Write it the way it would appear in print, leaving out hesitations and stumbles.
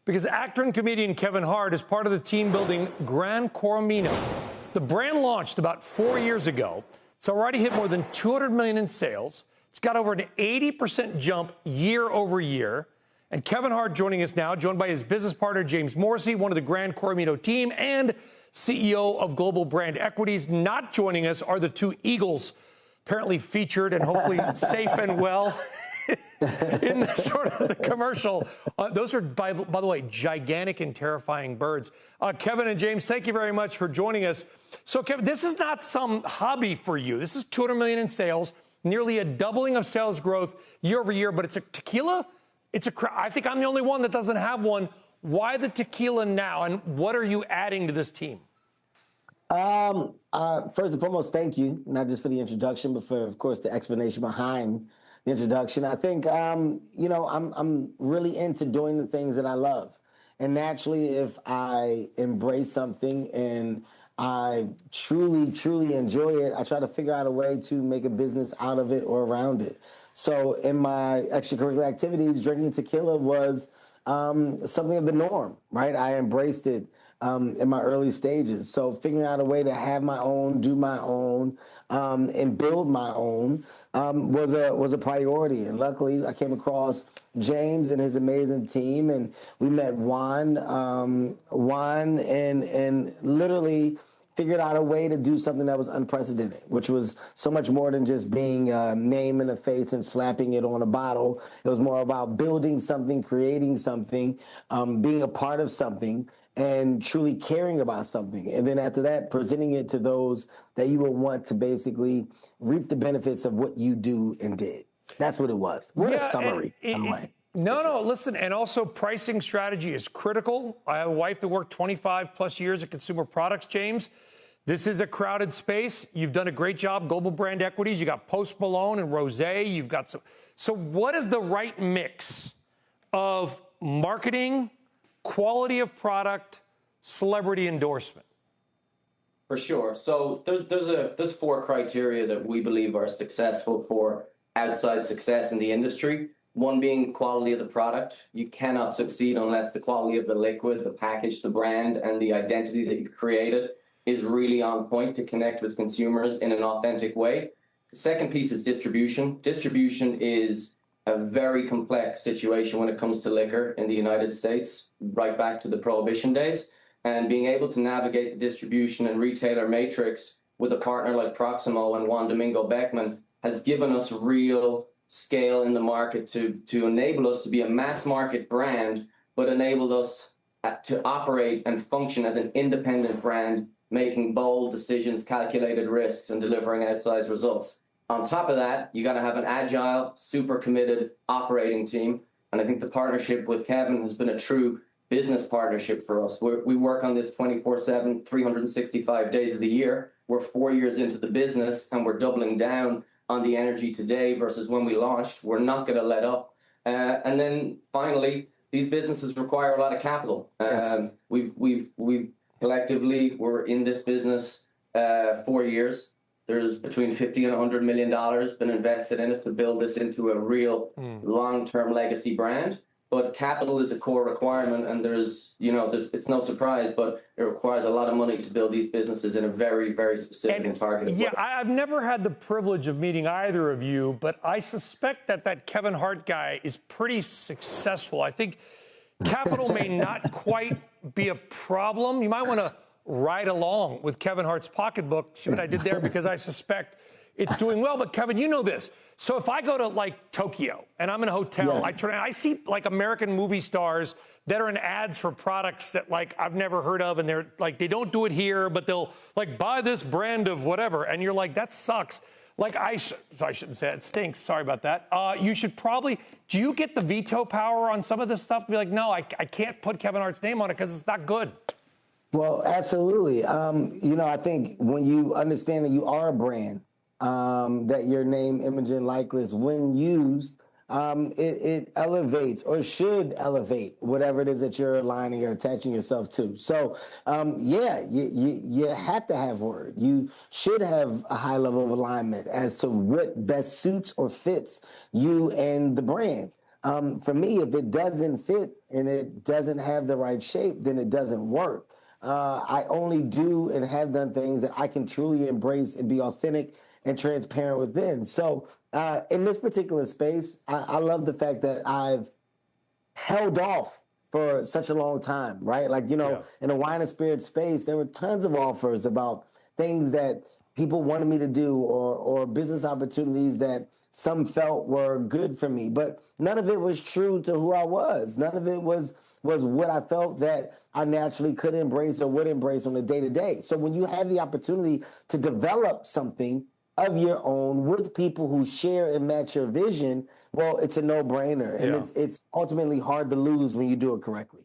because actor and comedian Kevin Hart is part of the team building Gran Coramino. The brand launched about 4 years ago. It's already hit more than $200 million in sales. It's got over an 80% jump year over year. And Kevin Hart joining us now, joined by his business partner, James Morrissey, one of the Gran Coramino team and CEO of Global Brand Equities. Not joining us are the two Eagles, apparently featured and hopefully safe and well in the sort of the commercial. Those are, by the way, gigantic and terrifying birds. Kevin and James, thank you very much for joining us. So, Kevin, this is not some hobby for you. This is $200 million in sales, nearly a doubling of sales growth year over year. But it's a tequila. I think I'm the only one that doesn't have one. Why the tequila now, and what are you adding to this team? First and foremost, thank you, not just for the introduction, but for, of course, the explanation behind the introduction. I think, I'm really into doing the things that I love. And naturally, if I embrace something and I truly, truly enjoy it, I try to figure out a way to make a business out of it or around it. So in my extracurricular activities, drinking tequila was something of the norm, right? I embraced it in my early stages. So figuring out a way to have my own, do my own, and build my own was a priority. And luckily, I came across James and his amazing team, and we met Juan and literally figured out a way to do something that was unprecedented, which was so much more than just being a name in the face and slapping it on a bottle. It was more about building something, creating something, being a part of something, and truly caring about something. And then after that, presenting it to those that you will want to basically reap the benefits of what you do and did. That's what it was. What a summary, by the way. No, listen, and also pricing strategy is critical. I have a wife that worked 25 plus years at consumer products, James. This is a crowded space. You've done a great job, Global Brand Equities. You got Post Malone and Rosé. You've got some. So what is the right mix of marketing, quality of product, celebrity endorsement? For sure. So there's four criteria that we believe are successful for outsized success in the industry. One being quality of the product. You cannot succeed unless the quality of the liquid, the package, the brand, and the identity that you've created is really on point to connect with consumers in an authentic way. The second piece is distribution. Distribution is a very complex situation when it comes to liquor in the United States, right back to the Prohibition days. And being able to navigate the distribution and retailer matrix with a partner like Proximo and Juan Domingo Beckman has given us real scale in the market to enable us to be a mass market brand, but enabled us to operate and function as an independent brand, making bold decisions, calculated risks, and delivering outsized results. On top of that, you got to have an agile, super committed operating team. And I think the partnership with Kevin has been a true business partnership for us. We work on this 24/7, 365 days of the year. We're 4 years into the business, and we're doubling down on the energy today versus when we launched. We're not going to let up. And then finally, these businesses require a lot of capital. Yes. We've collectively, we're in this business 4 years. There's between $50 and $100 million been invested in it to build this into a real long-term legacy brand. But capital is a core requirement, and it's no surprise, but it requires a lot of money to build these businesses in a very, very specific and targeted way. Yeah, I've never had the privilege of meeting either of you, but I suspect that Kevin Hart guy is pretty successful. I think capital may not quite be a problem. You might want to ride along with Kevin Hart's pocketbook, see what I did there, because I suspect it's doing well. But Kevin, you know this. So if I go to like Tokyo and I'm in a hotel, Yes. I see like American movie stars that are in ads for products that like I've never heard of, and they're like, they don't do it here, but they'll like buy this brand of whatever, and you're like, that sucks. Like I shouldn't say it stinks. Sorry about that. You should probably. Do you get the veto power on some of this stuff to be like, no, I can't put Kevin Hart's name on it because it's not good? Well, absolutely. I think when you understand that you are a brand, that your name, image, and likeness, when used, it elevates or should elevate whatever it is that you're aligning or attaching yourself to. So, you have to have word. You should have a high level of alignment as to what best suits or fits you and the brand. For me, if it doesn't fit and it doesn't have the right shape, then it doesn't work. I only do and have done things that I can truly embrace and be authentic and transparent within. So in this particular space, I love the fact that I've held off for such a long time, right? Like, in the wine and spirit space, there were tons of offers about things that people wanted me to do or business opportunities that some felt were good for me, but none of it was true to who I was. None of it was what I felt that I naturally could embrace or would embrace on a day-to-day. So when you have the opportunity to develop something of your own with people who share and match your vision, well, it's a no-brainer. And it's ultimately hard to lose when you do it correctly.